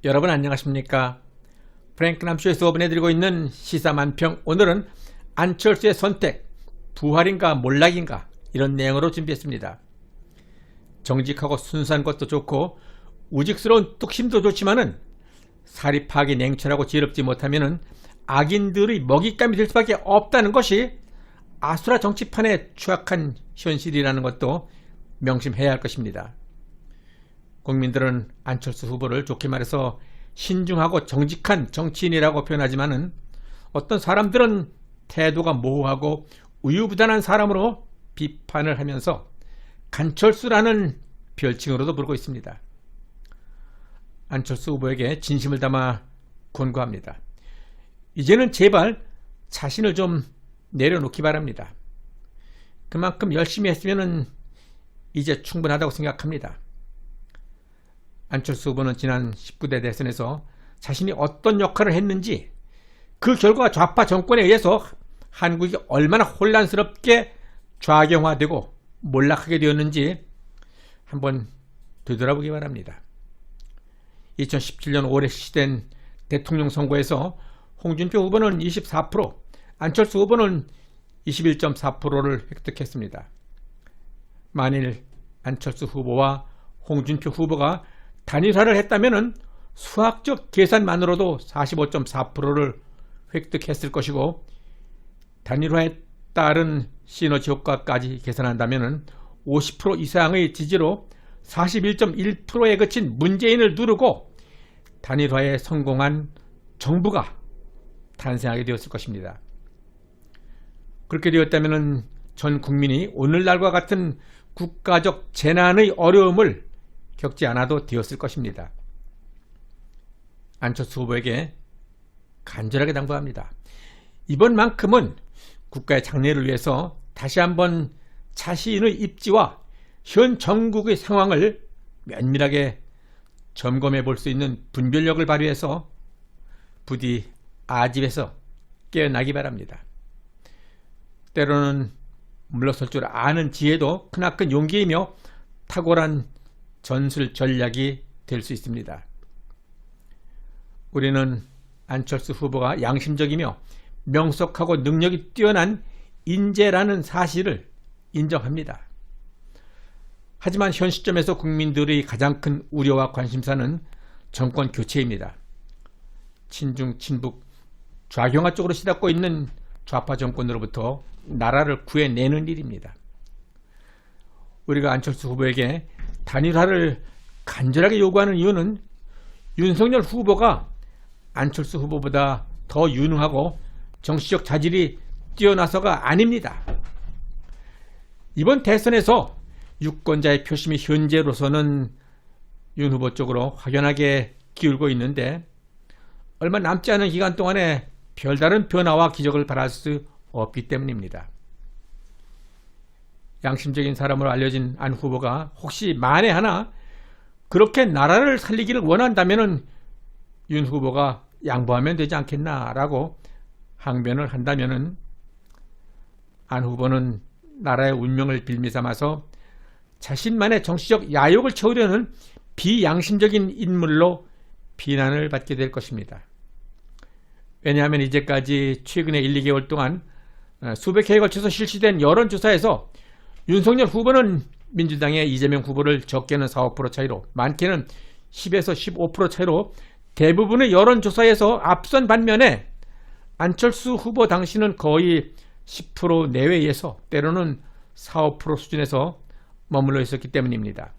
여러분 안녕하십니까? 프랭클남쇼에서 보내드리고 있는 시사만평, 오늘은 안철수의 선택, 부활인가 몰락인가, 이런 내용으로 준비했습니다. 정직하고 순수한 것도 좋고 우직스러운 뚝심도 좋지만은 사립하기 냉철하고 지혜롭지 못하면은 악인들의 먹잇감이 될 수밖에 없다는 것이 아수라 정치판의 추악한 현실이라는 것도 명심해야 할 것입니다. 국민들은 안철수 후보를 좋게 말해서 신중하고 정직한 정치인이라고 표현하지만은 어떤 사람들은 태도가 모호하고 우유부단한 사람으로 비판을 하면서 간철수라는 별칭으로도 부르고 있습니다. 안철수 후보에게 진심을 담아 권고합니다. 이제는 제발 자신을 좀 내려놓기 바랍니다. 그만큼 열심히 했으면 이제 충분하다고 생각합니다. 안철수 후보는 지난 19대 대선에서 자신이 어떤 역할을 했는지, 그 결과가 좌파 정권에 의해서 한국이 얼마나 혼란스럽게 좌경화되고 몰락하게 되었는지 한번 되돌아보기 바랍니다. 2017년 5월에 실시된 대통령 선거에서 홍준표 후보는 24%, 안철수 후보는 21.4%를 획득했습니다. 만일 안철수 후보와 홍준표 후보가 단일화를 했다면 수학적 계산만으로도 45.4%를 획득했을 것이고, 단일화에 따른 시너지 효과까지 계산한다면 50% 이상의 지지로 41.1%에 그친 문재인을 누르고 단일화에 성공한 정부가 탄생하게 되었을 것입니다. 그렇게 되었다면 전 국민이 오늘날과 같은 국가적 재난의 어려움을 겪지 않아도 되었을 것입니다. 안철수 후보에게 간절하게 당부합니다. 이번만큼은 국가의 장래를 위해서 다시 한번 자신의 입지와 현 정국의 상황을 면밀하게 점검해 볼 수 있는 분별력을 발휘해서 부디 아집에서 깨어나기 바랍니다. 때로는 물러설 줄 아는 지혜도 크나큰 용기이며 탁월한 전술 전략이 될 수 있습니다. 우리는 안철수 후보가 양심적이며 명석하고 능력이 뛰어난 인재라는 사실을 인정합니다. 하지만 현 시점에서 국민들의 가장 큰 우려와 관심사는 정권 교체입니다. 친중, 친북, 좌경화 쪽으로 시닫고 있는 좌파 정권으로부터 나라를 구해내는 일입니다. 우리가 안철수 후보에게 단일화를 간절하게 요구하는 이유는 윤석열 후보가 안철수 후보보다 더 유능하고 정치적 자질이 뛰어나서가 아닙니다. 이번 대선에서 유권자의 표심이 현재로서는 윤 후보 쪽으로 확연하게 기울고 있는데, 얼마 남지 않은 기간 동안에 별다른 변화와 기적을 바랄 수 없기 때문입니다. 양심적인 사람으로 알려진 안 후보가 혹시 만에 하나 그렇게 나라를 살리기를 원한다면 윤 후보가 양보하면 되지 않겠나라고 항변을 한다면 안 후보는 나라의 운명을 빌미 삼아서 자신만의 정치적 야욕을 채우려는 비양심적인 인물로 비난을 받게 될 것입니다. 왜냐하면 이제까지 최근에 1, 2개월 동안 수백 회에 걸쳐서 실시된 여론조사에서 윤석열 후보는 민주당의 이재명 후보를 적게는 4, 5% 차이로, 많게는 10에서 15% 차이로 대부분의 여론조사에서 앞선 반면에 안철수 후보 당시는 거의 10% 내외에서 때로는 4, 5% 수준에서 머물러 있었기 때문입니다.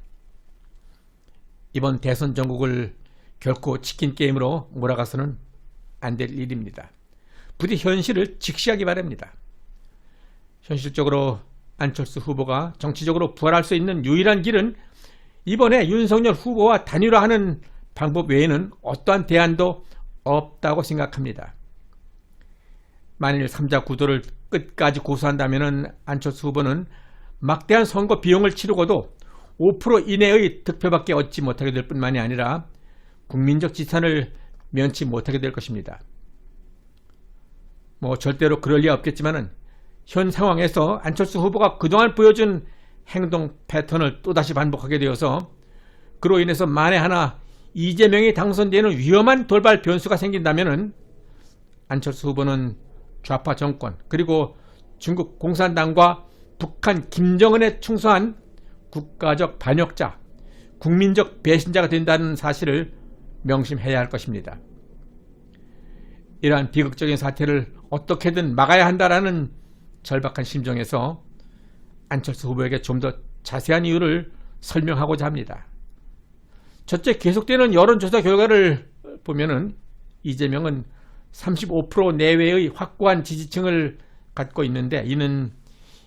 이번 대선 전국을 결코 치킨 게임으로 몰아가서는 안 될 일입니다. 부디 현실을 직시하기 바랍니다. 현실적으로 안철수 후보가 정치적으로 부활할 수 있는 유일한 길은 이번에 윤석열 후보와 단일화하는 방법 외에는 어떠한 대안도 없다고 생각합니다. 만일 3자 구도를 끝까지 고수한다면 안철수 후보는 막대한 선거 비용을 치르고도 5% 이내의 득표밖에 얻지 못하게 될 뿐만이 아니라 국민적 지탄을 면치 못하게 될 것입니다. 절대로 그럴 리 없겠지만은 현 상황에서 안철수 후보가 그동안 보여준 행동 패턴을 또다시 반복하게 되어서 그로 인해서 만에 하나 이재명이 당선되는 위험한 돌발 변수가 생긴다면 안철수 후보는 좌파 정권 그리고 중국 공산당과 북한 김정은에 충성한 국가적 반역자, 국민적 배신자가 된다는 사실을 명심해야 할 것입니다. 이러한 비극적인 사태를 어떻게든 막아야 한다라는 절박한 심정에서 안철수 후보에게 좀 더 자세한 이유를 설명하고자 합니다. 첫째, 계속되는 여론조사 결과를 보면은 이재명은 35% 내외의 확고한 지지층을 갖고 있는데, 이는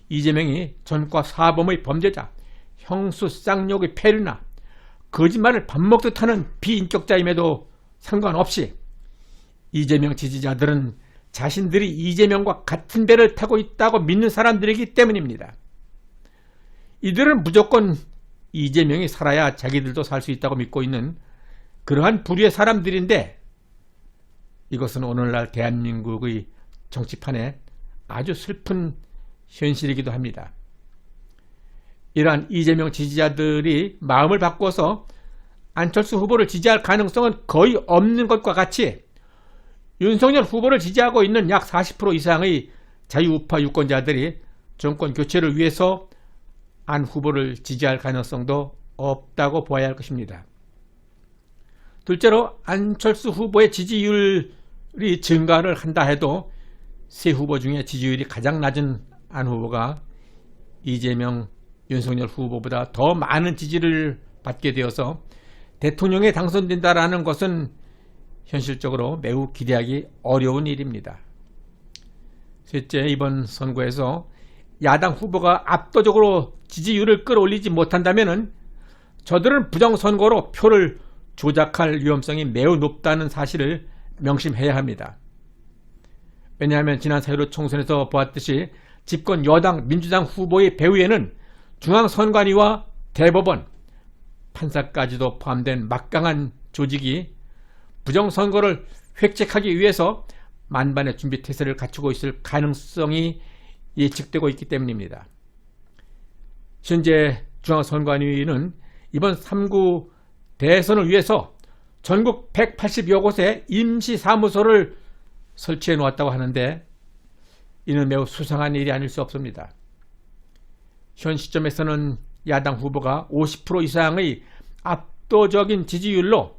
이재명이 전과 사범의 범죄자, 형수 쌍욕의 폐류나 거짓말을 밥 먹듯 하는 비인격자임에도 상관없이 이재명 지지자들은 자신들이 이재명과 같은 배를 타고 있다고 믿는 사람들이기 때문입니다. 이들은 무조건 이재명이 살아야 자기들도 살 수 있다고 믿고 있는 그러한 부류의 사람들인데, 이것은 오늘날 대한민국의 정치판에 아주 슬픈 현실이기도 합니다. 이러한 이재명 지지자들이 마음을 바꿔서 안철수 후보를 지지할 가능성은 거의 없는 것과 같이 윤석열 후보를 지지하고 있는 약 40% 이상의 자유우파 유권자들이 정권 교체를 위해서 안 후보를 지지할 가능성도 없다고 보아야 할 것입니다. 둘째로, 안철수 후보의 지지율이 증가를 한다 해도 세 후보 중에 지지율이 가장 낮은 안 후보가 이재명, 윤석열 후보보다 더 많은 지지를 받게 되어서 대통령에 당선된다라는 것은 현실적으로 매우 기대하기 어려운 일입니다. 셋째, 이번 선거에서 야당 후보가 압도적으로 지지율을 끌어올리지 못한다면 저들은 부정선거로 표를 조작할 위험성이 매우 높다는 사실을 명심해야 합니다. 왜냐하면 지난 4.15 총선에서 보았듯이 집권 여당 민주당 후보의 배후에는 중앙선관위와 대법원, 판사까지도 포함된 막강한 조직이 부정선거를 획책하기 위해서 만반의 준비태세를 갖추고 있을 가능성이 예측되고 있기 때문입니다. 현재 중앙선관위는 이번 3구 대선을 위해서 전국 180여 곳에 임시사무소를 설치해 놓았다고 하는데, 이는 매우 수상한 일이 아닐 수 없습니다. 현 시점에서는 야당 후보가 50% 이상의 압도적인 지지율로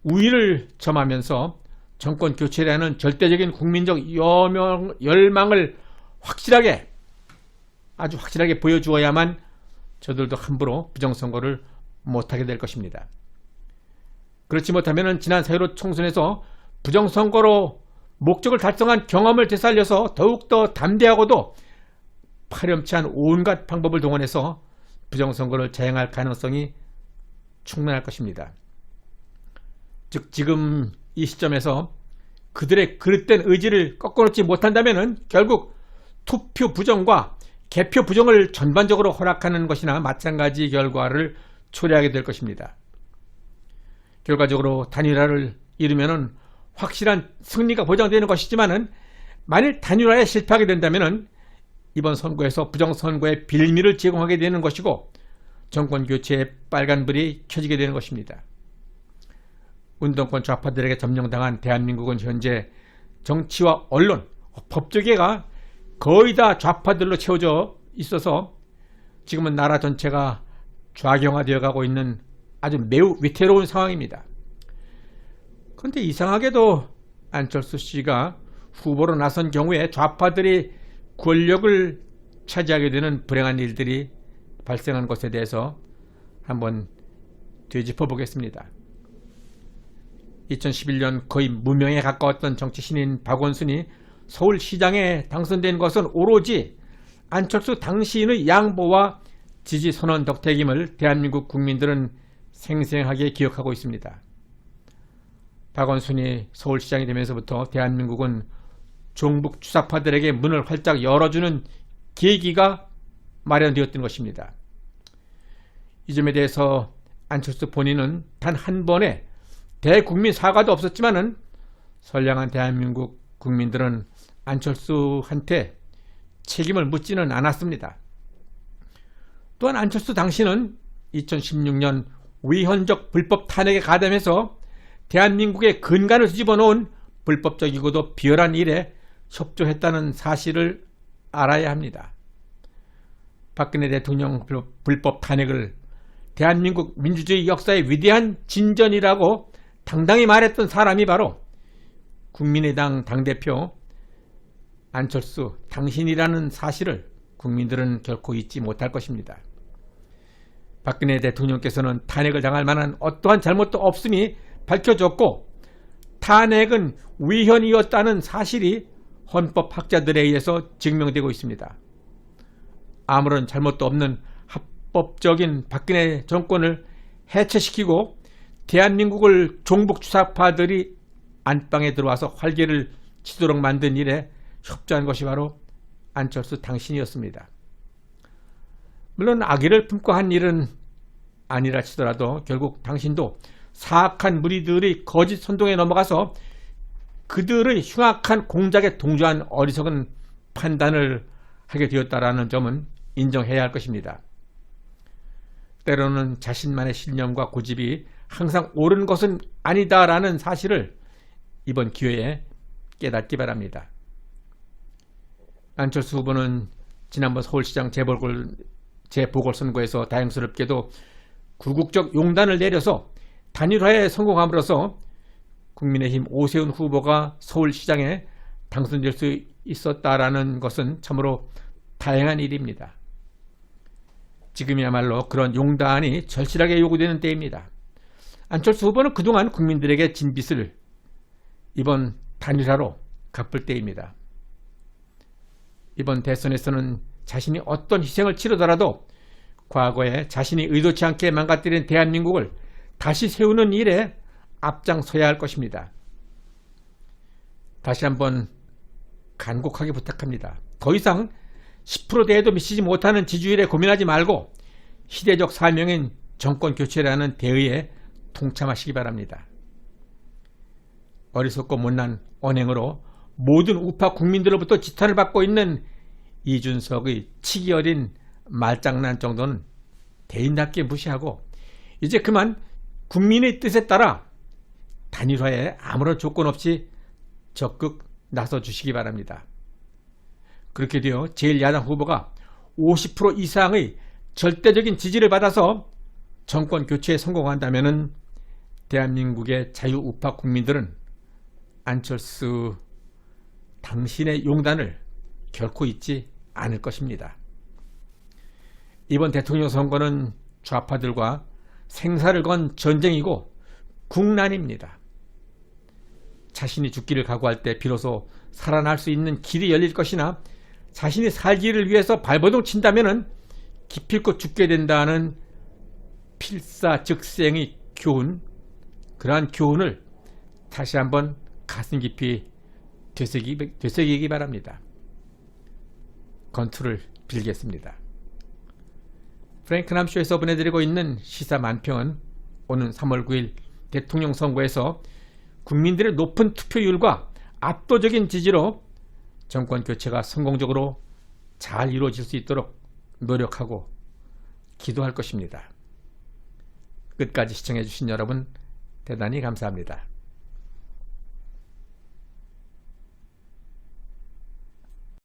우위를 점하면서 정권 교체라는 절대적인 국민적 열망을 아주 확실하게 보여주어야만 저들도 함부로 부정선거를 못하게 될 것입니다. 그렇지 못하면 지난 4.15 총선에서 부정선거로 목적을 달성한 경험을 되살려서 더욱더 담대하고도 파렴치한 온갖 방법을 동원해서 부정선거를 자행할 가능성이 충분할 것입니다. 즉, 지금 이 시점에서 그들의 그릇된 의지를 꺾어놓지 못한다면 결국 투표 부정과 개표 부정을 전반적으로 허락하는 것이나 마찬가지 결과를 초래하게 될 것입니다. 결과적으로 단일화를 이루면 확실한 승리가 보장되는 것이지만, 만일 단일화에 실패하게 된다면 이번 선거에서 부정선거의 빌미를 제공하게 되는 것이고 정권 교체의 빨간불이 켜지게 되는 것입니다. 운동권 좌파들에게 점령당한 대한민국은 현재 정치와 언론, 법조계가 거의 다 좌파들로 채워져 있어서 지금은 나라 전체가 좌경화되어 가고 있는 아주 매우 위태로운 상황입니다. 그런데 이상하게도 안철수 씨가 후보로 나선 경우에 좌파들이 권력을 차지하게 되는 불행한 일들이 발생한 것에 대해서 한번 되짚어 보겠습니다. 2011년 거의 무명에 가까웠던 정치 신인 박원순이 서울시장에 당선된 것은 오로지 안철수 당시인의 양보와 지지 선언 덕택임을 대한민국 국민들은 생생하게 기억하고 있습니다. 박원순이 서울시장이 되면서부터 대한민국은 종북 주사파들에게 문을 활짝 열어주는 계기가 마련되었던 것입니다. 이 점에 대해서 안철수 본인은 단 한 번의 대국민 사과도 없었지만은 선량한 대한민국 국민들은 안철수한테 책임을 묻지는 않았습니다. 또한 안철수 당신은 2016년 위헌적 불법 탄핵에 가담해서 대한민국의 근간을 뒤집어 놓은 불법적이고도 비열한 일에 협조했다는 사실을 알아야 합니다. 박근혜 대통령 불법 탄핵을 대한민국 민주주의 역사의 위대한 진전이라고 당당히 말했던 사람이 바로 국민의당 당대표 안철수 당신이라는 사실을 국민들은 결코 잊지 못할 것입니다. 박근혜 대통령께서는 탄핵을 당할 만한 어떠한 잘못도 없음이 밝혀졌고 탄핵은 위헌이었다는 사실이 헌법학자들에 의해서 증명되고 있습니다. 아무런 잘못도 없는 합법적인 박근혜 정권을 해체시키고 대한민국을 종북 주사파들이 안방에 들어와서 활개를 치도록 만든 일에 협조한 것이 바로 안철수 당신이었습니다. 물론 악의를 품고 한 일은 아니라 치더라도 결국 당신도 사악한 무리들의 거짓 선동에 넘어가서 그들의 흉악한 공작에 동조한 어리석은 판단을 하게 되었다라는 점은 인정해야 할 것입니다. 때로는 자신만의 신념과 고집이 항상 옳은 것은 아니다라는 사실을 이번 기회에 깨닫기 바랍니다. 안철수 후보는 지난번 서울시장 재보궐선거에서 다행스럽게도 구국적 용단을 내려서 단일화에 성공함으로써 국민의힘 오세훈 후보가 서울시장에 당선될 수 있었다라는 것은 참으로 다행한 일입니다. 지금이야말로 그런 용단이 절실하게 요구되는 때입니다. 안철수 후보는 그동안 국민들에게 진 빚을 이번 단일화로 갚을 때입니다. 이번 대선에서는 자신이 어떤 희생을 치르더라도 과거에 자신이 의도치 않게 망가뜨린 대한민국을 다시 세우는 일에 앞장서야 할 것입니다. 다시 한번 간곡하게 부탁합니다. 더 이상 10%대에도 미치지 못하는 지지율에 고민하지 말고 시대적 사명인 정권 교체라는 대의에 동참하시기 바랍니다. 어리석고 못난 언행으로 모든 우파 국민들로부터 지탄을 받고 있는 이준석의 치기 어린 말장난 정도는 대인답게 무시하고 이제 그만 국민의 뜻에 따라 단일화에 아무런 조건 없이 적극 나서주시기 바랍니다. 그렇게 되어 제1야당 후보가 50% 이상의 절대적인 지지를 받아서 정권 교체에 성공한다면 대한민국의 자유우파 국민들은 안철수 당신의 용단을 결코 잊지 않을 것입니다. 이번 대통령 선거는 좌파들과 생사를 건 전쟁이고 국난입니다. 자신이 죽기를 각오할 때 비로소 살아날 수 있는 길이 열릴 것이나 자신이 살기를 위해서 발버둥 친다면 기필코 죽게 된다는 필사즉생의 교훈, 그러한 교훈을 다시 한번 가슴 깊이 되새기기 바랍니다. 건투를 빌겠습니다. 프랭크남쇼에서 보내드리고 있는 시사 만평은 오는 3월 9일 대통령 선거에서 국민들의 높은 투표율과 압도적인 지지로 정권 교체가 성공적으로 잘 이루어질 수 있도록 노력하고 기도할 것입니다. 끝까지 시청해 주신 여러분 대단히 감사합니다.